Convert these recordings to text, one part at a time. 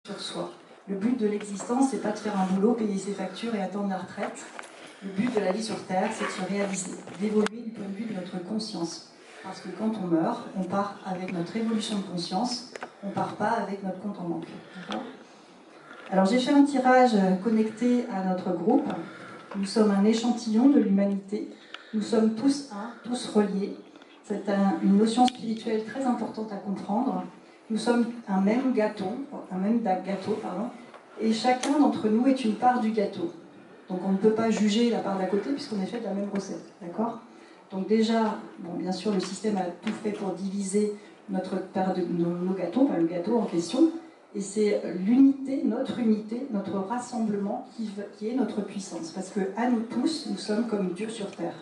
sur soi. Le but de l'existence, c'est pas de faire un boulot, payer ses factures et attendre la retraite. Le but de la vie sur Terre, c'est de se réaliser, d'évoluer du point de vue de notre conscience. Parce que quand on meurt, on part avec notre évolution de conscience, on part pas avec notre compte en banque. Alors j'ai fait un tirage connecté à notre groupe. Nous sommes un échantillon de l'humanité. Nous sommes tous un, tous reliés. C'est une notion spirituelle très importante à comprendre. Nous sommes un même gâteau, et chacun d'entre nous est une part du gâteau. Donc on ne peut pas juger la part d'à côté puisqu'on est fait de la même recette, d'accord? Donc déjà, bon, bien sûr, le système a tout fait pour diviser notre part de nos gâteaux, pas le gâteau en question, et c'est l'unité, notre rassemblement qui est notre puissance, parce que à nous tous, nous sommes comme Dieu sur terre.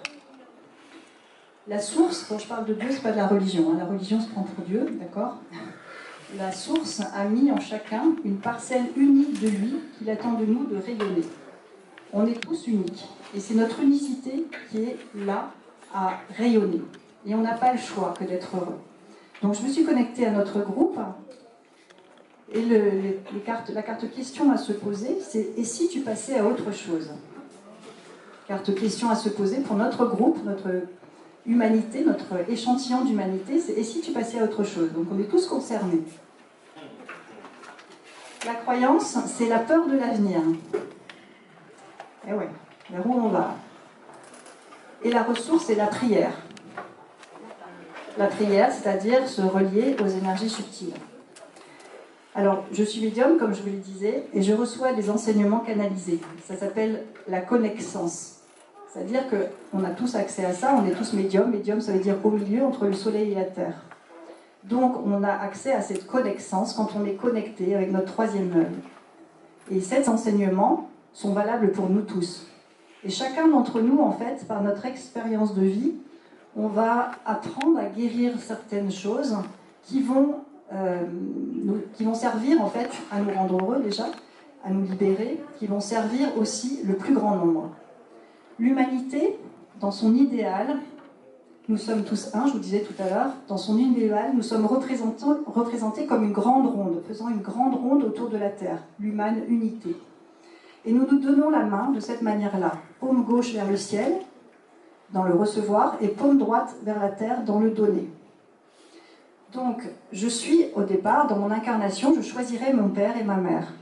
La source, quand je parle de Dieu, c'est pas de la religion, hein. La religion se prend pour Dieu, d'accord? La source a mis en chacun une parcelle unique de lui qu'il attend de nous de rayonner. On est tous uniques. Et c'est notre unicité qui est là à rayonner. Et on n'a pas le choix que d'être heureux. Donc je me suis connectée à notre groupe. Et la carte question à se poser, c'est « Et si tu passais à autre chose ?» Carte question à se poser pour notre groupe, notre humanité, notre échantillon d'humanité, c'est « Et si tu passais à autre chose ?» Donc on est tous concernés. La croyance, c'est la peur de l'avenir. Eh ouais, vers où on va. Et la ressource, c'est la prière. La prière, c'est-à-dire se relier aux énergies subtiles. Alors, je suis médium, comme je vous le disais, et je reçois des enseignements canalisés. Ça s'appelle la connaissance. C'est-à-dire qu'on a tous accès à ça, on est tous médiums. Médium, ça veut dire au milieu, entre le soleil et la terre. Donc, on a accès à cette connaissance quand on est connecté avec notre troisième œil. Et ces enseignements sont valables pour nous tous. Et chacun d'entre nous, en fait, par notre expérience de vie, on va apprendre à guérir certaines choses qui vont servir, en fait, à nous rendre heureux déjà, à nous libérer, qui vont servir aussi le plus grand nombre. L'humanité, dans son idéal, nous sommes tous un, je vous disais tout à l'heure, dans son idéal, nous sommes représentés comme une grande ronde, faisant une grande ronde autour de la Terre, l'humaine unité. Et nous nous donnons la main de cette manière-là, paume gauche vers le ciel, dans le recevoir, et paume droite vers la terre, dans le donner. Donc, je suis, au départ, dans mon incarnation, je choisirai mon père et ma mère.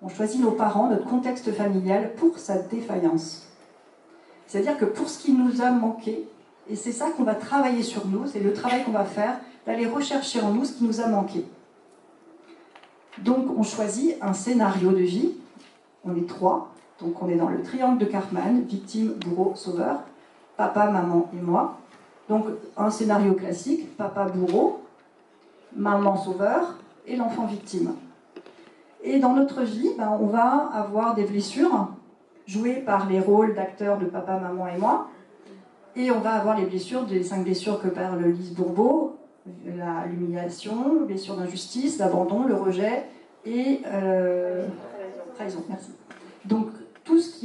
On choisit nos parents, notre contexte familial, pour sa défaillance. C'est-à-dire que pour ce qui nous a manqué, et c'est ça qu'on va travailler sur nous, c'est le travail qu'on va faire, d'aller rechercher en nous ce qui nous a manqué. Donc, on choisit un scénario de vie. On est trois, donc on est dans le triangle de Karpman, victime, bourreau, sauveur, papa, maman et moi. Donc un scénario classique, papa, bourreau, maman, sauveur et l'enfant victime. Et dans notre vie, on va avoir des blessures jouées par les rôles d'acteurs de papa, maman et moi. Et on va avoir les blessures, des 5 blessures que parle Lise Bourbeau, l'humiliation, blessure d'injustice, l'abandon, le rejet et trahison. Merci. Donc, tous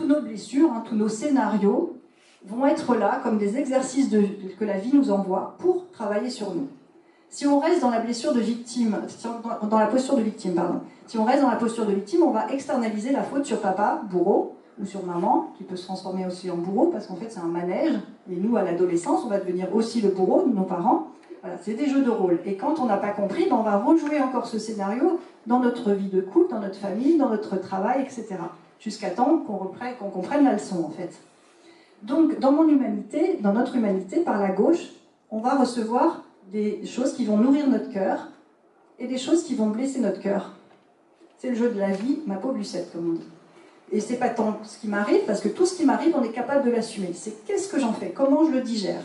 nos blessures, tous nos scénarios vont être là comme des exercices que la vie nous envoie pour travailler sur nous. Si on reste dans la blessure de victime, dans la posture de victime, pardon. Si on reste dans la posture de victime, on va externaliser la faute sur papa, bourreau, ou sur maman, qui peut se transformer aussi en bourreau, parce qu'en fait c'est un manège, et nous à l'adolescence, on va devenir aussi le bourreau de nos parents. Voilà, c'est des jeux de rôle. Et quand on n'a pas compris, on va rejouer encore ce scénario dans notre vie de couple, dans notre famille, dans notre travail, etc. Jusqu'à temps qu'on comprenne la leçon, en fait. Donc, dans notre humanité, par la gauche, on va recevoir des choses qui vont nourrir notre cœur et des choses qui vont blesser notre cœur. C'est le jeu de la vie, ma pauvre Lucette, comme on dit. Et c'est pas tant ce qui m'arrive, parce que tout ce qui m'arrive, on est capable de l'assumer. C'est qu'est-ce que j'en fais, comment je le digère.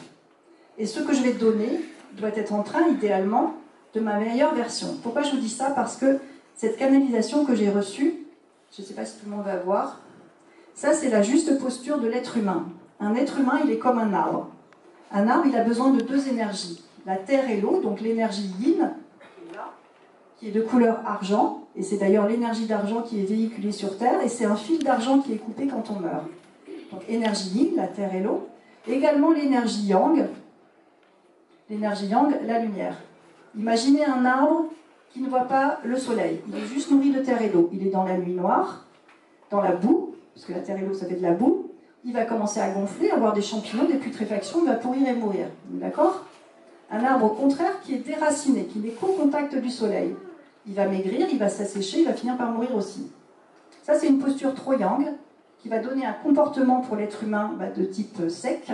Et ce que je vais donner doit être en train, idéalement, de ma meilleure version. Pourquoi je vous dis ça? Parce que cette canalisation que j'ai reçue, je ne sais pas si tout le monde va voir, ça c'est la juste posture de l'être humain. Un être humain, il est comme un arbre. Un arbre, il a besoin de 2 énergies. La terre et l'eau, donc l'énergie yin, qui est de couleur argent, et c'est d'ailleurs l'énergie d'argent qui est véhiculée sur Terre, et c'est un fil d'argent qui est coupé quand on meurt. Donc énergie yin, la terre et l'eau. Également l'énergie yang, la lumière. Imaginez un arbre qui ne voit pas le soleil. Il est juste nourri de terre et d'eau. Il est dans la nuit noire, dans la boue, parce que la terre et l'eau, ça fait de la boue. Il va commencer à gonfler, avoir des champignons, des putréfactions, il va pourrir et mourir. D'accord? Un arbre, au contraire, qui est déraciné, qui n'est qu'au contact du soleil. Il va maigrir, il va s'assécher, il va finir par mourir aussi. Ça, c'est une posture trop yang, qui va donner un comportement pour l'être humain de type sec,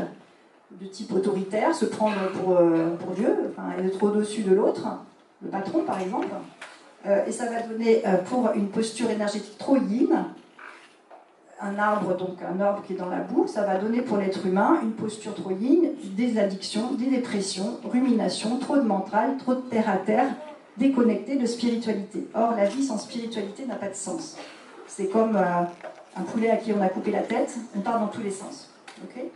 de type autoritaire, se prendre pour Dieu, enfin, être au-dessus de l'autre, le patron par exemple. Et ça va donner pour une posture énergétique trop yin, un arbre qui est dans la boue, ça va donner pour l'être humain une posture trop yin, des addictions, des dépressions, ruminations, trop de mental, trop de terre à terre, déconnecté de spiritualité. Or, la vie sans spiritualité n'a pas de sens. C'est comme un poulet à qui on a coupé la tête, on part dans tous les sens. Okay?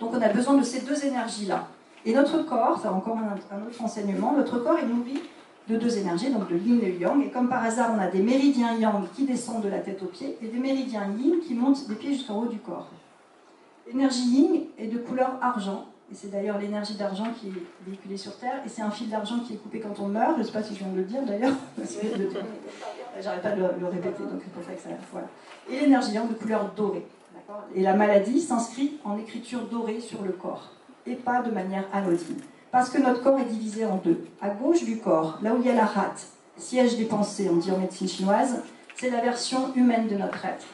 Donc on a besoin de ces deux énergies-là. Et notre corps, ça a encore un autre enseignement, notre corps est nourri de deux énergies, donc de yin et yang. Et comme par hasard, on a des méridiens yang qui descendent de la tête aux pieds et des méridiens yin qui montent des pieds jusqu'en haut du corps. L'énergie yin est de couleur argent. Et c'est d'ailleurs l'énergie d'argent qui est véhiculée sur Terre. Et c'est un fil d'argent qui est coupé quand on meurt. Je ne sais pas si je viens de le dire d'ailleurs. J'arrête pas de le répéter, donc c'est pour ça que ça... Voilà. Et l'énergie yang de couleur dorée. Et la maladie s'inscrit en écriture dorée sur le corps. Et pas de manière anodine. Parce que notre corps est divisé en deux. À gauche du corps, là où il y a la rate, siège des pensées, on dit en médecine chinoise, c'est la version humaine de notre être.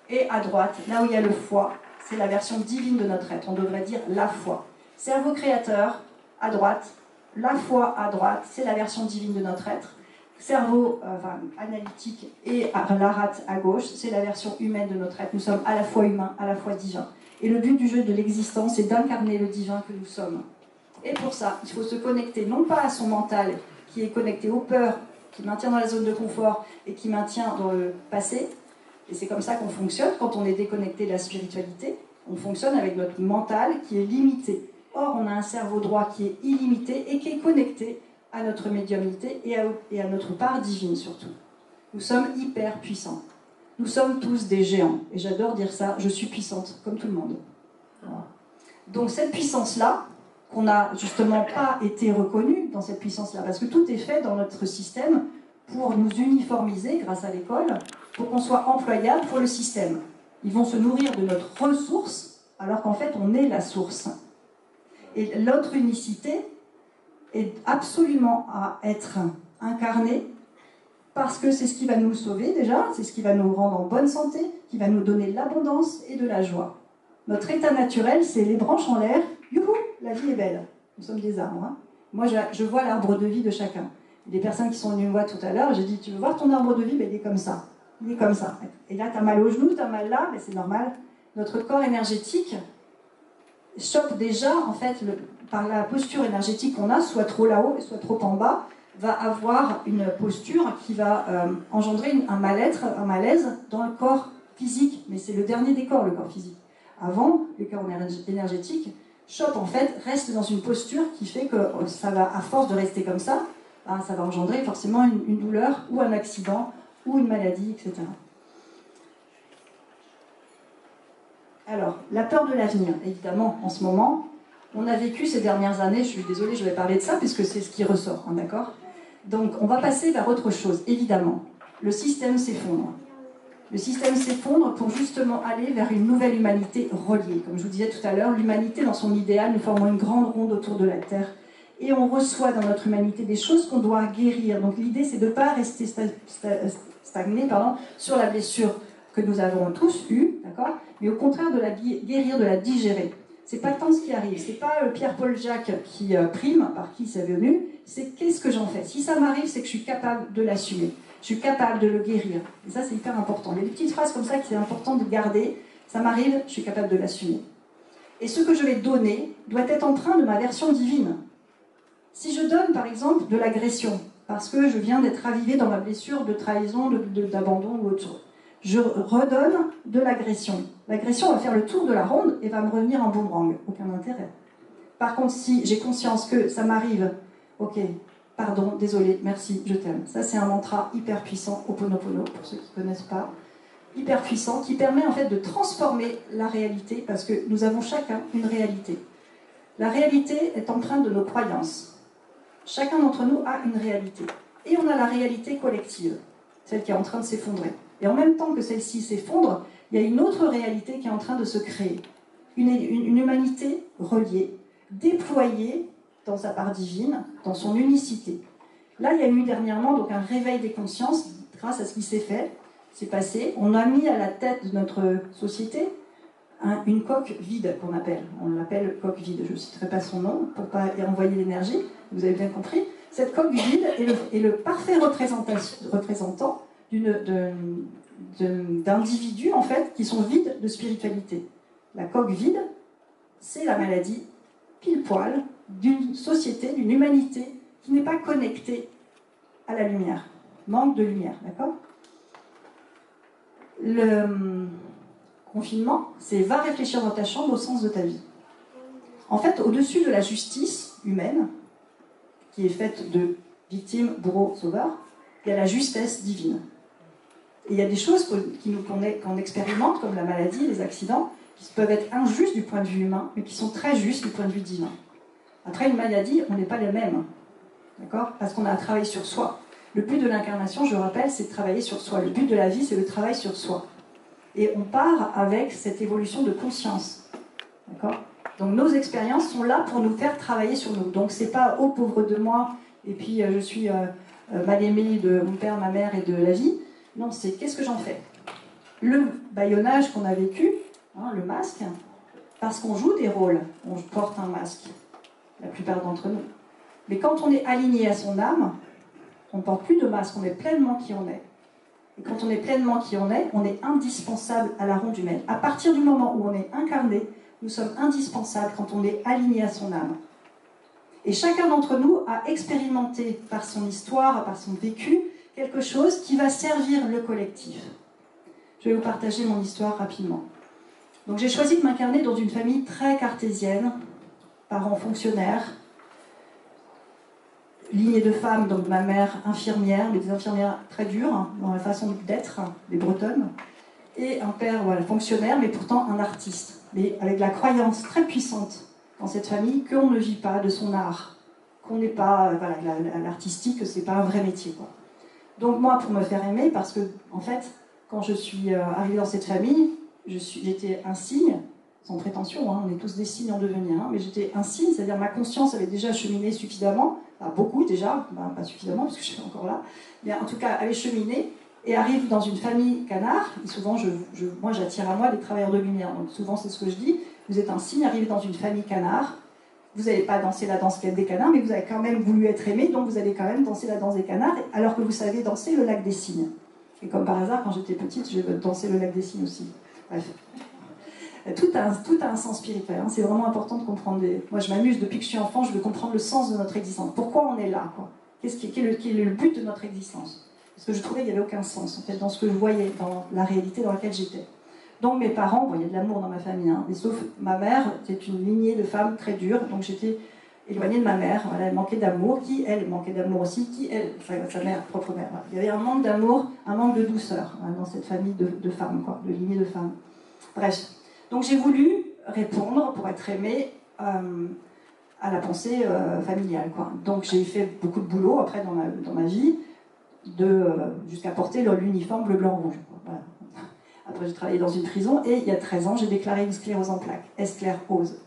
Et à droite, là où il y a le foie, c'est la version divine de notre être. On devrait dire la foi. Cerveau créateur, à droite. La foi, à droite, c'est la version divine de notre être. Cerveau analytique et la rate à gauche, c'est la version humaine de notre être. Nous sommes à la fois humains, à la fois divins. Et le but du jeu de l'existence, c'est d'incarner le divin que nous sommes. Et pour ça, il faut se connecter non pas à son mental, qui est connecté aux peurs, qui maintient dans la zone de confort et qui maintient dans le passé. Et c'est comme ça qu'on fonctionne quand on est déconnecté de la spiritualité. On fonctionne avec notre mental qui est limité. Or, on a un cerveau droit qui est illimité et qui est connecté à notre médiumnité et à notre part divine surtout. Nous sommes hyper puissants. Nous sommes tous des géants. Et j'adore dire ça, je suis puissante, comme tout le monde. Voilà. Donc cette puissance-là, qu'on n'a justement pas été reconnue dans cette puissance-là, parce que tout est fait dans notre système pour nous uniformiser grâce à l'école, pour qu'on soit employable pour le système. Ils vont se nourrir de notre ressource, alors qu'en fait on est la source. Et notre unicité est absolument à être incarnée, parce que c'est ce qui va nous sauver déjà, c'est ce qui va nous rendre en bonne santé, qui va nous donner de l'abondance et de la joie. Notre état naturel, c'est les branches en l'air, youhou, la vie est belle. Nous sommes des arbres. Hein. Moi, je vois l'arbre de vie de chacun. Des personnes qui sont venues me voir tout à l'heure, j'ai dit, tu veux voir ton arbre de vie? Ben, il est comme ça. Il est comme ça. Et là, tu as mal au genou, tu as mal là, mais c'est normal. Notre corps énergétique chope déjà, en fait, par la posture énergétique qu'on a, soit trop là-haut, soit trop en bas, va avoir une posture qui va engendrer un mal-être, un malaise dans le corps physique. Mais c'est le dernier des corps, le corps physique. Avant, le corps énergétique chope, en fait, reste dans une posture qui fait que ça va, à force de rester comme ça, ben, ça va engendrer forcément une douleur ou un accident ou une maladie, etc. Alors, la peur de l'avenir, évidemment, en ce moment, on a vécu ces dernières années, je suis désolée, je vais parler de ça, puisque c'est ce qui ressort, hein, d'accord? Donc, on va passer vers autre chose, évidemment. Le système s'effondre. Le système s'effondre pour justement aller vers une nouvelle humanité reliée. Comme je vous disais tout à l'heure, l'humanité, dans son idéal, nous formons une grande ronde autour de la Terre. Et on reçoit dans notre humanité des choses qu'on doit guérir. Donc l'idée, c'est de ne pas rester stagné sur la blessure que nous avons tous eue, d'accord, mais au contraire de la guérir, de la digérer. C'est pas tant ce qui arrive, c'est pas Pierre-Paul Jacques qui prime, par qui c'est venu, c'est qu'est-ce que j'en fais. Si ça m'arrive, c'est que je suis capable de l'assumer. Je suis capable de le guérir. Et ça, c'est hyper important. Il y a des petites phrases comme ça qui c'est important de garder. Ça m'arrive, je suis capable de l'assumer. Et ce que je vais donner doit être empreint de ma version divine. Si je donne, par exemple, de l'agression, parce que je viens d'être ravivée dans ma blessure de trahison, d'abandon ou autre chose, je redonne de l'agression. L'agression va faire le tour de la ronde et va me revenir en boomerang. Aucun intérêt. Par contre, si j'ai conscience que ça m'arrive, ok, pardon, désolé, merci, je t'aime. Ça, c'est un mantra hyper puissant, Ho'oponopono, pour ceux qui ne connaissent pas. Hyper puissant, qui permet en fait de transformer la réalité, parce que nous avons chacun une réalité. La réalité est empreinte de nos croyances. chacun d'entre nous a une réalité. Et on a la réalité collective, celle qui est en train de s'effondrer. Et en même temps que celle-ci s'effondre, il y a une autre réalité qui est en train de se créer. Une humanité reliée, déployée dans sa part divine, dans son unicité. Là, il y a eu dernièrement donc, un réveil des consciences grâce à ce qui s'est fait, s'est passé. On a mis à la tête de notre société une coque vide qu'on appelle. On l'appelle coque vide. Je ne citerai pas son nom pour ne pas y envoyer l'énergie. Vous avez bien compris. Cette coque vide est le parfait représentant d'individus en fait qui sont vides de spiritualité. La coque vide, c'est la maladie pile poil d'une société, d'une humanité qui n'est pas connectée à la lumière. Manque de lumière, d'accord? Le confinement, c'est va réfléchir dans ta chambre au sens de ta vie. En fait, au-dessus de la justice humaine, qui est faite de victimes, bourreaux, sauveurs, il y a la justesse divine. Et il y a des choses qu'on expérimente, comme la maladie, les accidents, qui peuvent être injustes du point de vue humain, mais qui sont très justes du point de vue divin. Après une maladie, on n'est pas les mêmes, d'accord? Parce qu'on a à travailler sur soi. Le but de l'incarnation, je rappelle, c'est de travailler sur soi. Le but de la vie, c'est le travail sur soi. Et on part avec cette évolution de conscience, d'accord? Donc nos expériences sont là pour nous faire travailler sur nous. Donc c'est pas « oh pauvre de moi » et puis je suis mal aimée de mon père, ma mère et de la vie. Non, c'est qu'est-ce que j'en fais? Le bâillonnage qu'on a vécu, hein, le masque, parce qu'on joue des rôles, on porte un masque, la plupart d'entre nous. Mais quand on est aligné à son âme, on ne porte plus de masque, on est pleinement qui on est. Et quand on est pleinement qui on est indispensable à la ronde humaine. À partir du moment où on est incarné, nous sommes indispensables quand on est aligné à son âme. Et chacun d'entre nous a expérimenté par son histoire, par son vécu, quelque chose qui va servir le collectif. Je vais vous partager mon histoire rapidement. Donc j'ai choisi de m'incarner dans une famille très cartésienne, parents fonctionnaires, lignée de femmes, donc ma mère infirmière, mais des infirmières très dures hein, dans la façon d'être, des bretonnes, et un père voilà, fonctionnaire, mais pourtant un artiste, mais avec la croyance très puissante dans cette famille qu'on ne vit pas de son art, qu'on n'est pas, voilà, l'artistique, c'est pas un vrai métier, quoi. Donc moi, pour me faire aimer, parce que, en fait, quand je suis arrivée dans cette famille, j'étais un signe, sans prétention, hein, on est tous des signes en devenir, hein, mais j'étais un signe, c'est-à-dire ma conscience avait déjà cheminé suffisamment, enfin, beaucoup déjà, ben, pas suffisamment parce que je suis encore là, mais en tout cas avait cheminé, et arrive dans une famille canard, et souvent moi j'attire à moi des travailleurs de lumière, donc souvent c'est ce que je dis, vous êtes un signe, arrivé dans une famille canard, vous n'allez pas danser la danse des canards, mais vous avez quand même voulu être aimé, donc vous allez quand même danser la danse des canards, alors que vous savez danser le lac des cygnes. Et comme par hasard, quand j'étais petite, je dansais le lac des cygnes aussi. Bref. Tout a un sens spirituel, hein. C'est vraiment important de comprendre. Moi je m'amuse, depuis que je suis enfant, je veux comprendre le sens de notre existence. Pourquoi on est là, quoi? Quel est le but de notre existence? Parce que je trouvais qu'il n'y avait aucun sens, en fait, dans ce que je voyais, dans la réalité dans laquelle j'étais. Donc mes parents, bon, il y a de l'amour dans ma famille, hein, mais sauf ma mère, c'est une lignée de femmes très dures, donc j'étais éloignée de ma mère, voilà, elle manquait d'amour, qui elle manquait d'amour aussi, qui elle, sa mère, propre mère. Voilà. Il y avait un manque d'amour, un manque de douceur hein, dans cette famille de femmes, quoi, de lignée de femmes. Bref, donc j'ai voulu répondre, pour être aimée, à la pensée familiale, quoi. Donc j'ai fait beaucoup de boulot après dans ma vie, jusqu'à porter l'uniforme bleu, blanc, rouge. Voilà. Après, j'ai travaillé dans une prison et il y a 13 ans, j'ai déclaré une sclérose en plaques, S-sclérose.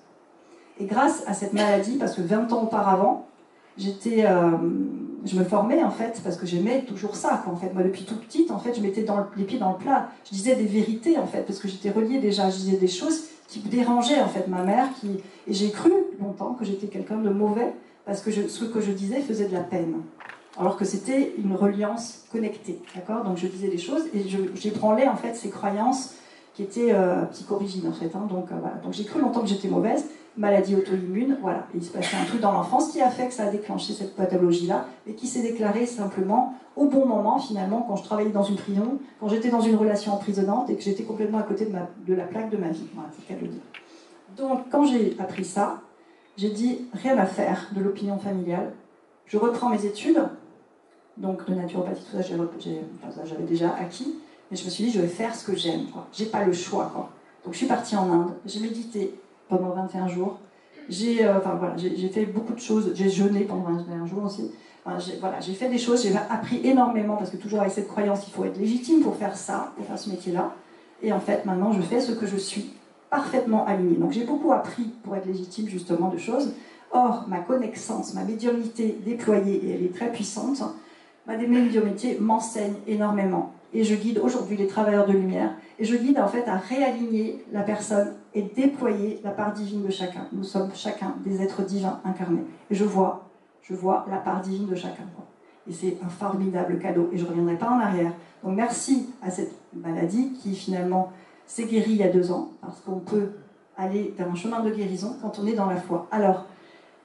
Et grâce à cette maladie, parce que 20 ans auparavant, je me formais en fait, parce que j'aimais toujours ça, quoi, en fait. Moi, depuis toute petite, en fait, je mettais les pieds dans le plat. Je disais des vérités, en fait, parce que j'étais reliée déjà. Je disais des choses qui me dérangeaient, en fait, ma mère. Et j'ai cru longtemps que j'étais quelqu'un de mauvais, parce que ce que je disais faisait de la peine. Alors que c'était une reliance connectée, d'accord? Donc je disais des choses et j'ébranlais en fait ces croyances qui étaient psychorigines en fait. Hein, donc voilà. Donc j'ai cru longtemps que j'étais mauvaise, maladie auto-immune, voilà. Et il se passait un truc dans l'enfance qui a fait que ça a déclenché cette pathologie-là et qui s'est déclarée simplement au bon moment finalement quand je travaillais dans une prison, quand j'étais dans une relation emprisonnante et que j'étais complètement à côté de la plaque de ma vie. Voilà, c'est le cas de le dire. Donc quand j'ai appris ça, j'ai dit rien à faire de l'opinion familiale. Je reprends mes études. Donc de naturopathie, tout ça, j'avais déjà acquis. Mais je me suis dit, je vais faire ce que j'aime. J'ai pas le choix, quoi. Donc je suis partie en Inde. J'ai médité pendant 21 jours. Enfin, voilà, j'ai fait beaucoup de choses, j'ai jeûné pendant un jour aussi. Enfin, j'ai fait des choses, j'ai appris énormément, parce que toujours avec cette croyance, il faut être légitime pour faire ça, pour faire ce métier-là. Et en fait, maintenant, je fais ce que je suis, parfaitement alignée. Donc j'ai beaucoup appris pour être légitime, justement, de choses. Or, ma connaissance, ma médiumnité déployée, et elle est très puissante, ma médiumnité m'enseigne énormément. Et je guide aujourd'hui les travailleurs de lumière, et je guide en fait à réaligner la personne et déployer la part divine de chacun. Nous sommes chacun des êtres divins incarnés. Et je vois la part divine de chacun. Et c'est un formidable cadeau, et je ne reviendrai pas en arrière. Donc merci à cette maladie qui finalement s'est guérie il y a 2 ans, parce qu'on peut aller vers un chemin de guérison quand on est dans la foi. Alors,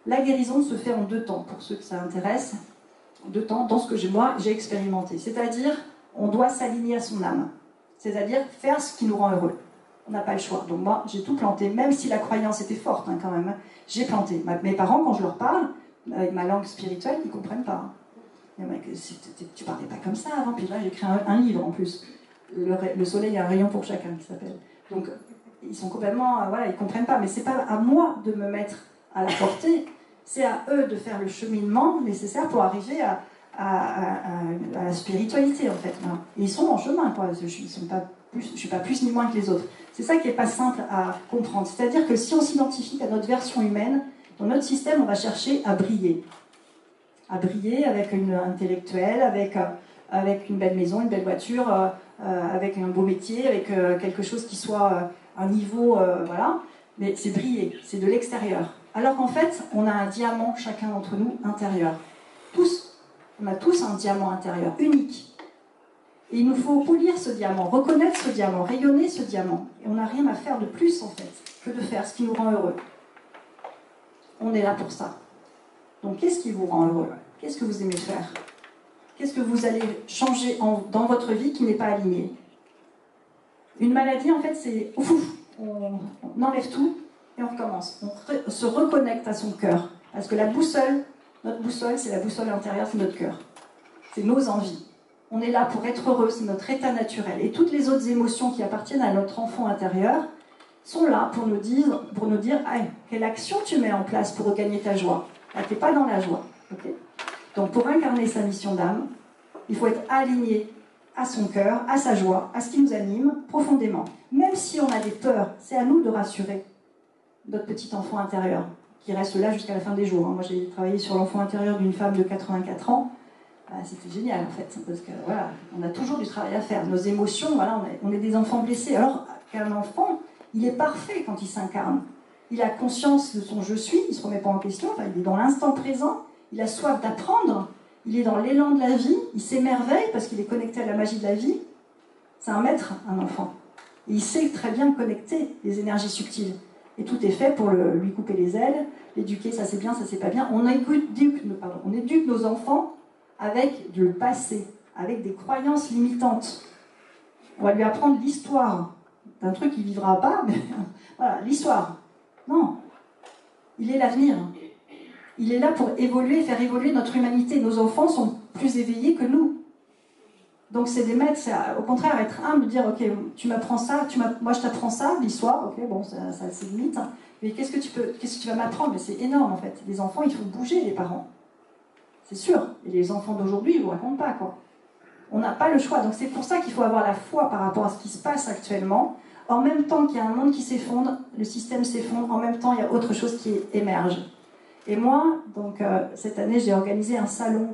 la guérison se fait en 2 temps, pour ceux que ça intéresse, 2 temps, dans ce que j'ai expérimenté. C'est-à-dire, on doit s'aligner à son âme. C'est-à-dire faire ce qui nous rend heureux. On n'a pas le choix. Donc moi, j'ai tout planté, même si la croyance était forte quand même. J'ai planté. Mes parents, quand je leur parle, avec ma langue spirituelle, ils ne comprennent pas. Tu parlais pas comme ça avant, puis là j'ai écrit un livre en plus. Le soleil a un rayon pour chacun qui s'appelle. Donc ils sont complètement, ils comprennent pas. Mais c'est pas à moi de me mettre à la portée, c'est à eux de faire le cheminement nécessaire pour arriver à la spiritualité en fait. Et ils sont en chemin, quoi. Je suis pas plus ni moins que les autres. C'est ça qui est pas simple à comprendre. C'est-à-dire que si on s'identifie à notre version humaine, dans notre système, on va chercher à briller avec une intellectuelle, avec une belle maison, une belle voiture, avec un beau métier, avec quelque chose qui soit un niveau, voilà. Mais c'est briller, c'est de l'extérieur. Alors qu'en fait, on a un diamant, chacun d'entre nous, intérieur. Tous, on a tous un diamant intérieur, unique. Et il nous faut polir ce diamant, reconnaître ce diamant, rayonner ce diamant. Et on n'a rien à faire de plus, en fait, que de faire ce qui nous rend heureux. On est là pour ça. Donc, qu'est-ce qui vous rend heureux? Qu'est-ce que vous aimez faire? Qu'est-ce que vous allez changer dans votre vie qui n'est pas aligné? Une maladie, en fait, c'est ouf, on enlève tout et on recommence. On se reconnecte à son cœur. Parce que la boussole, notre boussole, c'est la boussole intérieure, c'est notre cœur. C'est nos envies. On est là pour être heureux, c'est notre état naturel. Et toutes les autres émotions qui appartiennent à notre enfant intérieur sont là pour nous dire hey, quelle action tu mets en place pour regagner ta joie. Là, tu n'es pas dans la joie. Okay. Donc pour incarner sa mission d'âme, il faut être aligné à son cœur, à sa joie, à ce qui nous anime profondément. Même si on a des peurs, c'est à nous de rassurer notre petit enfant intérieur, qui reste là jusqu'à la fin des jours. Moi j'ai travaillé sur l'enfant intérieur d'une femme de 84 ans. C'était génial en fait, parce que voilà, on a toujours du travail à faire. Nos émotions, voilà, on est des enfants blessés. Alors qu'un enfant, il est parfait quand il s'incarne. Il a conscience de son je suis, il ne se remet pas en question, enfin, il est dans l'instant présent, il a soif d'apprendre, il est dans l'élan de la vie, il s'émerveille parce qu'il est connecté à la magie de la vie. C'est un maître, un enfant. Et il sait très bien connecter les énergies subtiles. Et tout est fait pour lui couper les ailes, l'éduquer, ça c'est bien, ça c'est pas bien. On éduque nos enfants avec le passé, avec des croyances limitantes. On va lui apprendre l'histoire d'un truc qu'il ne vivra pas, mais voilà, l'histoire. Non, il est l'avenir. Il est là pour évoluer, faire évoluer notre humanité. Nos enfants sont plus éveillés que nous. Donc c'est des maîtres, c'est au contraire être humble, dire ok, tu m'apprends ça, moi je t'apprends ça, l'histoire, ok, bon, ça c'est limite, mais qu'est-ce que tu vas m'apprendre? Mais c'est énorme en fait. Les enfants, il faut bouger les parents. C'est sûr. Et les enfants d'aujourd'hui, ils ne vous racontent pas quoi. On n'a pas le choix. Donc c'est pour ça qu'il faut avoir la foi par rapport à ce qui se passe actuellement. En même temps qu'il y a un monde qui s'effondre, le système s'effondre, en même temps il y a autre chose qui émerge. Et moi, donc cette année, j'ai organisé un salon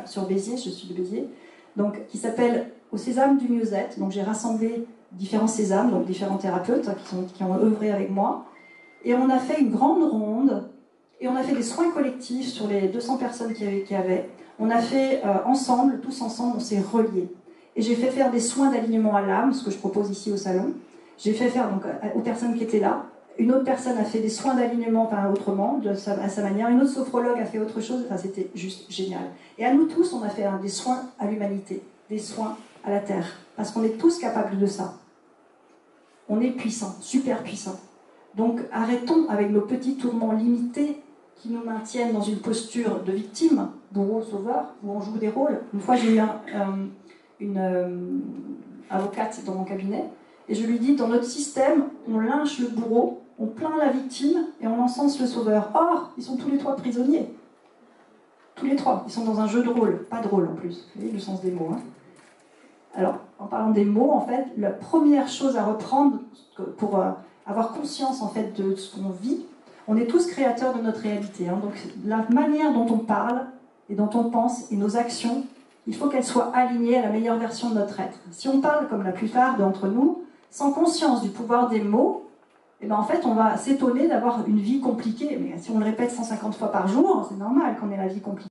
sur Béziers, je suis de Béziers, donc, qui s'appelle Au Sésame du Mieux-être. Donc j'ai rassemblé différents sésames, donc différents thérapeutes qui ont œuvré avec moi. Et on a fait une grande ronde, et on a fait des soins collectifs sur les 200 personnes qui y avait. On a fait ensemble, tous ensemble, on s'est reliés. Et j'ai fait faire des soins d'alignement à l'âme, ce que je propose ici au salon. J'ai fait faire donc, aux personnes qui étaient là. Une autre personne a fait des soins d'alignement, enfin autrement, à sa manière. Une autre sophrologue a fait autre chose. Enfin, c'était juste génial. Et à nous tous, on a fait des soins à l'humanité, des soins à la Terre. Parce qu'on est tous capables de ça. On est puissants, super puissants. Donc arrêtons avec nos petits tourments limités qui nous maintiennent dans une posture de victime, bourreau, sauveur, où on joue des rôles. Une fois, j'ai eu une avocate dans mon cabinet, et je lui dis, dans notre système, on lynche le bourreau on plaint la victime et on encense le sauveur. Or, ils sont tous les trois prisonniers. Tous les trois, ils sont dans un jeu de rôle, pas de rôle en plus, vous voyez le sens des mots. Hein. Alors, en parlant des mots, en fait, la première chose à reprendre pour avoir conscience en fait de ce qu'on vit, on est tous créateurs de notre réalité. Hein. Donc, la manière dont on parle et dont on pense et nos actions, il faut qu'elles soient alignées à la meilleure version de notre être. Si on parle comme la plupart d'entre nous, sans conscience du pouvoir des mots, et ben en fait, on va s'étonner d'avoir une vie compliquée. Mais si on le répète 150 fois par jour, c'est normal qu'on ait la vie compliquée.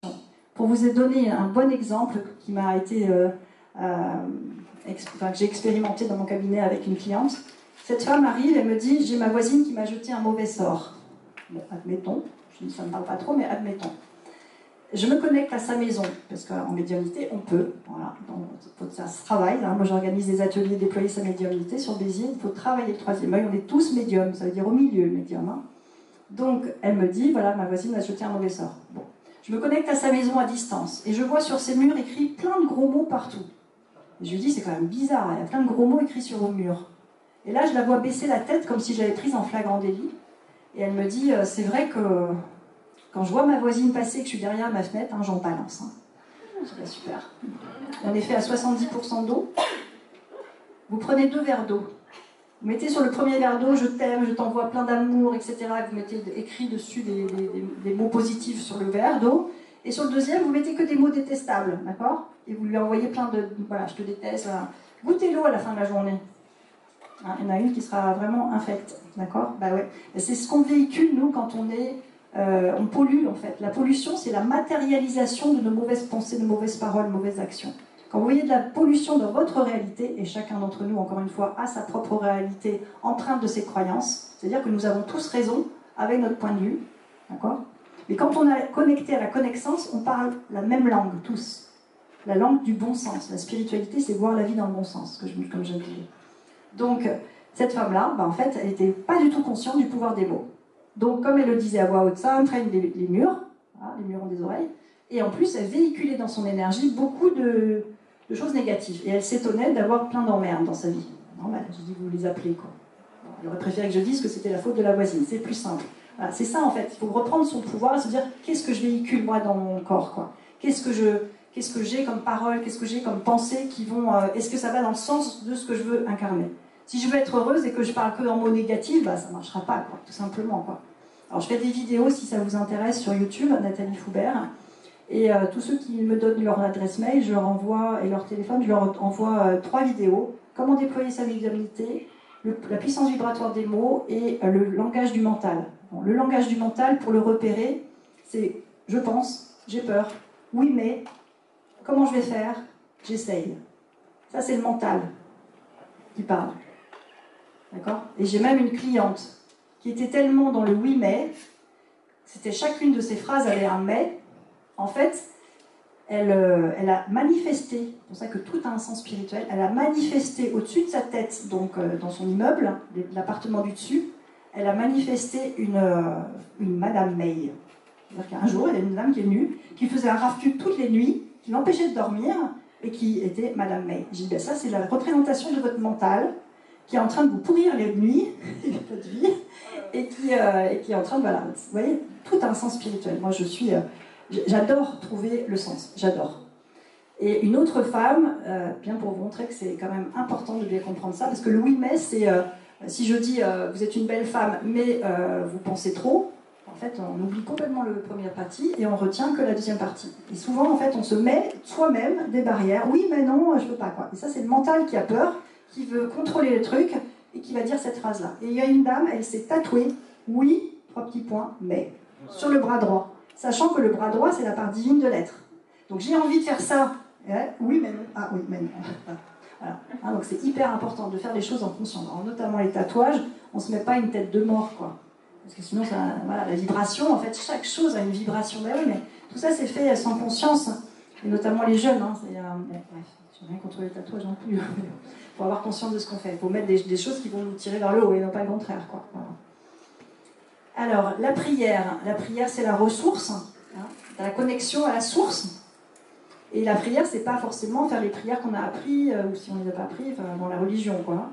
Pour vous donner un bon exemple qui m'a été, que j'ai expérimenté dans mon cabinet avec une cliente, cette femme arrive et me dit « J'ai ma voisine qui m'a jeté un mauvais sort. » Bon, admettons, je dis ça ne me parle pas trop, mais admettons. Je me connecte à sa maison, parce qu'en médiumnité, on peut. Voilà, donc, ça se travaille. Hein. Moi, j'organise des ateliers déployer sa médiumnité sur Béziers. Il faut travailler le troisième œil. On est tous médiums, ça veut dire au milieu, médium. Hein. Donc, elle me dit, voilà, ma voisine m'a jeté un mauvais sort. Bon. Je me connecte à sa maison à distance, et je vois sur ses murs écrits plein de gros mots partout. Et je lui dis, c'est quand même bizarre, il y a plein de gros mots écrits sur vos murs. Et là, je la vois baisser la tête comme si je l'avais prise en flagrant délit. Et elle me dit, c'est vrai que... Quand je vois ma voisine passer et que je suis derrière ma fenêtre, hein, j'en balance. Hein. Je dis, bah, super. On est fait à 70% d'eau. Vous prenez 2 verres d'eau. Vous mettez sur le premier verre d'eau, je t'aime, je t'envoie plein d'amour, etc. Et vous mettez écrit dessus des mots positifs sur le verre d'eau. Et sur le deuxième, vous mettez que des mots détestables, d'accord? Et vous lui envoyez plein de... Voilà, je te déteste. Voilà. Goûtez l'eau à la fin de la journée. Hein, il y en a une qui sera vraiment infecte, d'accord? Bah ouais. C'est ce qu'on véhicule, nous, quand on est... on pollue en fait. La pollution, c'est la matérialisation de nos mauvaises pensées, de nos mauvaises paroles, mauvaises actions. Quand vous voyez de la pollution dans votre réalité, et chacun d'entre nous, encore une fois, a sa propre réalité empreinte de ses croyances, c'est-à-dire que nous avons tous raison avec notre point de vue, d'accord? Mais quand on est connecté à la connaissance, on parle la même langue, tous. La langue du bon sens. La spiritualité, c'est voir la vie dans le bon sens, comme je le dis. Donc, cette femme-là, bah, en fait, elle n'était pas du tout consciente du pouvoir des mots. Donc, comme elle le disait à voix haute, ça entraîne les murs, hein, les murs ont des oreilles, et en plus, elle véhiculait dans son énergie beaucoup de choses négatives. Et elle s'étonnait d'avoir plein d'emmerdes dans sa vie. Normal, je dis, vous les appelez, quoi. Il aurait préféré que je dise que c'était la faute de la voisine, c'est plus simple. Voilà, c'est ça, en fait, il faut reprendre son pouvoir et se dire, qu'est-ce que je véhicule, moi, dans mon corps, quoi. Qu'est-ce que j'ai comme parole, qu'est-ce que j'ai comme pensée qui vont... est-ce que ça va dans le sens de ce que je veux incarner? Si je veux être heureuse et que je parle que en mots négatifs, bah, ça ne marchera pas, quoi, tout simplement, quoi. Alors, je fais des vidéos, si ça vous intéresse, sur YouTube, Nathalie Foubert. Et tous ceux qui me donnent leur adresse mail, je leur envoie, et leur téléphone, je leur envoie 3 vidéos. Comment déployer sa médiumnité, la puissance vibratoire des mots et le langage du mental. Bon, le langage du mental, pour le repérer, c'est « je pense, j'ai peur, oui mais, comment je vais faire, j'essaye ». Ça, c'est le mental qui parle. D'accord? Et j'ai même une cliente qui était tellement dans le oui mais, c'était chacune de ses phrases avait un mais. En fait, elle a manifesté, c'est pour ça que tout a un sens spirituel, elle a manifesté au-dessus de sa tête, donc dans son immeuble, l'appartement du dessus, elle a manifesté une Madame May. C'est-à-dire qu'un jour, il y a une dame qui est venue, qui faisait un rafut toutes les nuits, qui l'empêchait de dormir, et qui était Madame May. J'ai dit, ben ça c'est la représentation de votre mental, qui est en train de vous pourrir les nuits, votre vie, et qui est en train de... Voilà, vous voyez, tout a un sens spirituel. Moi, j'adore trouver le sens, j'adore. Et une autre femme, bien pour vous montrer que c'est quand même important de bien comprendre ça, parce que le oui mais, c'est si je dis vous êtes une belle femme, mais vous pensez trop, en fait on oublie complètement la première partie et on retient que la deuxième partie. Et souvent en fait on se met soi-même des barrières, oui mais non, je peux pas quoi. Et ça c'est le mental qui a peur, qui veut contrôler le truc et qui va dire cette phrase-là. Et il y a une dame, elle s'est tatouée, oui, 3 petits points, mais, sur le bras droit. Sachant que le bras droit, c'est la part divine de l'être. Donc j'ai envie de faire ça. Oui, mais non. Ah oui, mais non. Voilà. Hein, donc c'est hyper important de faire les choses en conscience. Alors, notamment les tatouages, on ne se met pas une tête de mort, quoi. Parce que sinon, ça, voilà, la vibration, en fait, chaque chose a une vibration. Ben oui, mais tout ça, c'est fait sans conscience. Et notamment les jeunes. Hein, bref, je n'ai rien contre les tatouages non plus. Il faut avoir conscience de ce qu'on fait. Il faut mettre des choses qui vont nous tirer vers le haut et non pas le contraire, quoi. Voilà. Alors, la prière, c'est la ressource, hein, la connexion à la source. Et la prière, c'est pas forcément faire les prières qu'on a appris, ou si on ne les a pas appris, enfin, dans la religion, quoi.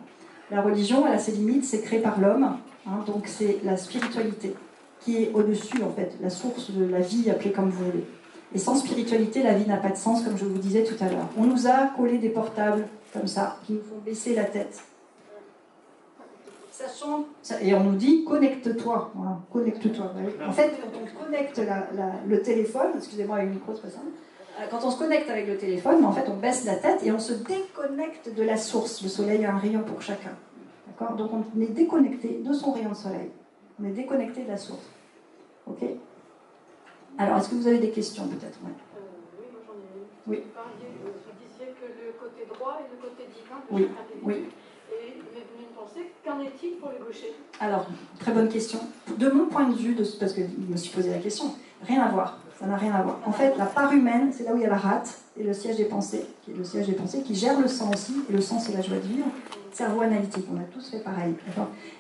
La religion, elle a ses limites, c'est créé par l'homme. Hein, donc c'est la spiritualité qui est au-dessus, en fait, la source de la vie, appelée comme vous voulez. Et sans spiritualité, la vie n'a pas de sens, comme je vous disais tout à l'heure. On nous a collé des portables, comme ça, qui nous font baisser la tête. Sachant, et on nous dit, connecte-toi. Voilà, connecte-toi. En fait, quand on connecte le téléphone, excusez-moi, avec le micro, c'est pas simple. Quand on se connecte avec le téléphone, en fait, on baisse la tête et on se déconnecte de la source. Le soleil a un rayon pour chacun. D'accord ? Donc on est déconnecté de son rayon de soleil. On est déconnecté de la source. Ok ? Alors, est-ce que vous avez des questions peut-être ? Oui, moi j'en ai une. Oui. Vous disiez que le côté droit et le côté divin de Oui. chaque individu. Oui. Et il m'est venu une pensée, qu'en est-il pour le gaucher ? Alors, très bonne question. De mon point de vue, parce que je me suis posé la question, rien à voir. Ça n'a rien à voir. En fait, la part humaine, c'est là où il y a la rate et le siège des pensées, qui est le siège des pensées, qui gère le sang aussi. Et le sang, c'est la joie de vivre. Cerveau analytique, on a tous fait pareil.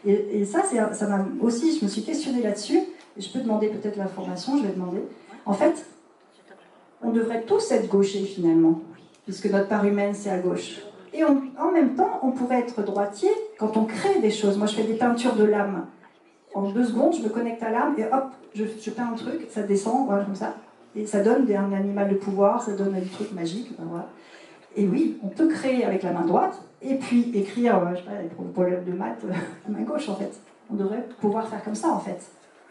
Et ça m'a aussi, je me suis questionnée là-dessus. Et je peux demander peut-être l'information, je vais demander. En fait, on devrait tous être gauchers finalement, puisque notre part humaine, c'est à gauche. Et en même temps, on pourrait être droitier quand on crée des choses. Moi, je fais des peintures de l'âme. En 2 secondes, je me connecte à l'âme et hop, je peins un truc, ça descend, voilà, comme ça. Et ça donne un animal de pouvoir, ça donne des trucs magiques. Ben voilà. Et oui, on peut créer avec la main droite et puis écrire, je sais pas, les problèmes de maths, la main gauche en fait. On devrait pouvoir faire comme ça en fait.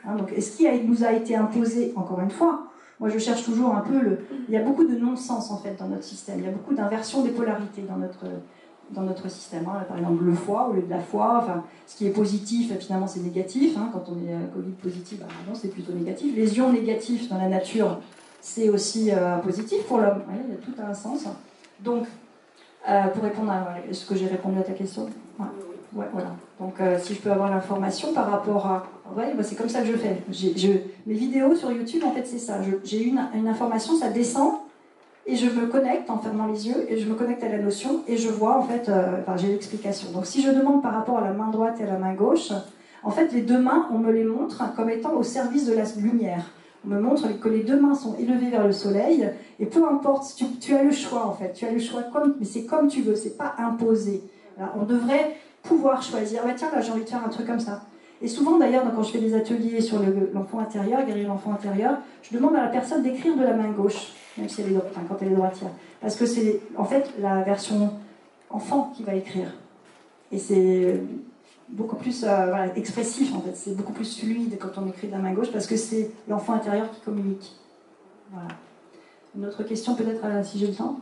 Hein, donc, et ce qui nous a été imposé, encore une fois, moi je cherche toujours un peu il y a beaucoup de non-sens en fait dans notre système. Il y a beaucoup d'inversion des polarités dans notre système. Hein. Par exemple, le foie au lieu de la foi, enfin, ce qui est positif, finalement c'est négatif. Hein. Quand on est Covid positif, ben, non, c'est plutôt négatif. Les ions négatifs dans la nature, c'est aussi positif pour l'homme. Ouais, il y a tout un sens. Donc, pour répondre à ce que j'ai répondu à ta question, ouais, voilà. Donc, si je peux avoir l'information par rapport à... Ouais, bah, c'est comme ça que je fais. Mes vidéos sur YouTube, en fait, c'est ça. J'ai une information, ça descend, et je me connecte en fermant les yeux, et je me connecte à la notion, et je vois, en fait, j'ai l'explication. Donc, si je demande par rapport à la main droite et à la main gauche, en fait, les 2 mains, on me les montre comme étant au service de la lumière. On me montre que les 2 mains sont élevées vers le soleil, et peu importe, tu as le choix, en fait. Tu as le choix, mais c'est comme tu veux, c'est pas imposé. Voilà, on devrait pouvoir choisir. Bah, tiens, là, j'ai envie de faire un truc comme ça. Et souvent, d'ailleurs, quand je fais des ateliers sur l'enfant intérieur, guérir l'enfant intérieur, je demande à la personne d'écrire de la main gauche, même si elle est, quand elle est droitière. Parce que c'est, en fait, la version enfant qui va écrire. Et c'est beaucoup plus voilà, expressif, en fait. C'est beaucoup plus fluide quand on écrit de la main gauche, parce que c'est l'enfant intérieur qui communique. Voilà. Une autre question, peut-être, si j'ai le temps ?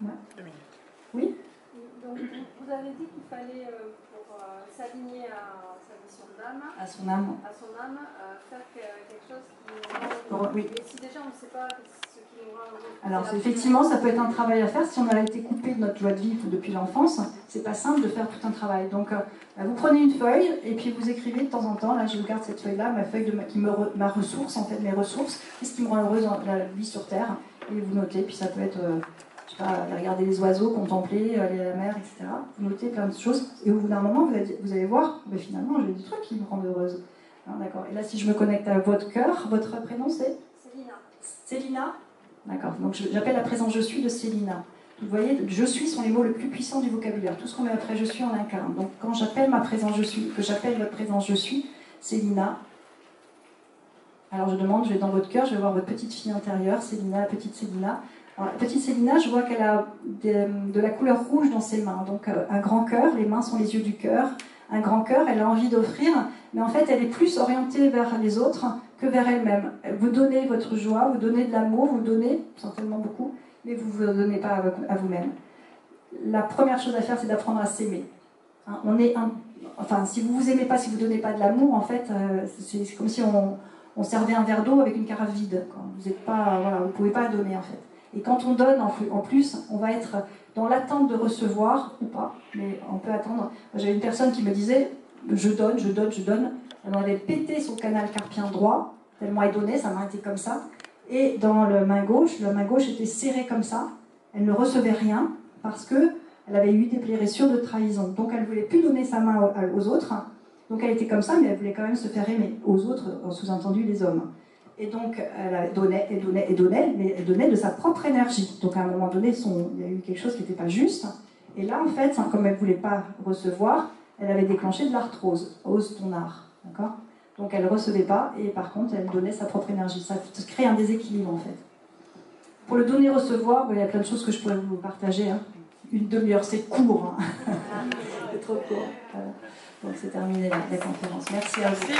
Ouais. Oui ? Donc, vous avez dit qu'il fallait, pour s'aligner à sa mission d'âme, à son âme, faire quelque chose qui nous rend heureux. Oui. Et si déjà on ne sait pas ce qui nous rend heureux. Alors, effectivement, ça peut être un travail à faire. Si on a été coupé de notre joie de vivre depuis l'enfance, c'est pas simple de faire tout un travail. Donc, vous prenez une feuille et puis vous écrivez de temps en temps. Là, je regarde cette feuille-là, ma feuille ma ressource, en fait, mes ressources. Qu'est-ce qui me rend heureuse dans la vie sur Terre ? Et vous notez. Puis ça peut être, je sais pas, regarder les oiseaux, contempler, aller à la mer, etc. Vous notez plein de choses. Et au bout d'un moment, vous allez voir, mais finalement, j'ai des trucs qui me rendent heureuse. Hein, d'accord. Et là, si je me connecte à votre cœur, votre prénom c'est ? Célina. Célina ? D'accord, donc j'appelle la présence je suis de Célina. Vous voyez, je suis sont les mots les plus puissants du vocabulaire. Tout ce qu'on met après je suis, on l'incarne. Donc quand j'appelle ma présence je suis, que j'appelle votre présence je suis, Célina. Alors je demande, je vais dans votre cœur, je vais voir votre petite fille intérieure, Célina, la petite Célina. Alors la petite Célina, je vois qu'elle a de la couleur rouge dans ses mains. Donc un grand cœur, les mains sont les yeux du cœur. Un grand cœur, elle a envie d'offrir, mais en fait elle est plus orientée vers les autres que vers elle-même. Vous donnez votre joie, vous donnez de l'amour, vous donnez certainement beaucoup, mais vous ne vous donnez pas à vous-même. La première chose à faire, c'est d'apprendre à s'aimer. Hein, enfin, si vous vous aimez pas, si vous ne donnez pas de l'amour, en fait, c'est comme si on servait un verre d'eau avec une carafe vide. Quoi. Vous ne pouvez pas donner en fait. Et quand on donne en plus, on va être dans l'attente de recevoir ou pas, mais on peut attendre. J'avais une personne qui me disait je donne, je donne, je donne. Elle avait pété son canal carpien droit, tellement elle donnait, sa main était comme ça. Et dans la main gauche était serrée comme ça. Elle ne recevait rien parce qu'elle avait eu des blessures de trahison. Donc elle ne voulait plus donner sa main aux autres. Donc elle était comme ça, mais elle voulait quand même se faire aimer. Aux autres, sous-entendu les hommes. Et donc, elle donnait, mais elle donnait de sa propre énergie. Donc, à un moment donné, il y a eu quelque chose qui n'était pas juste. Et là, en fait, comme elle ne voulait pas recevoir, elle avait déclenché de l'arthrose. Ose ton art. D'accord ? Donc elle ne recevait pas, et par contre, elle donnait sa propre énergie. Ça crée un déséquilibre, en fait. Pour le donner-recevoir, il y a plein de choses que je pourrais vous partager. Hein. Une demi-heure, c'est court. Hein. C'est trop court. Voilà. Donc c'est terminé la conférence. Merci à vous.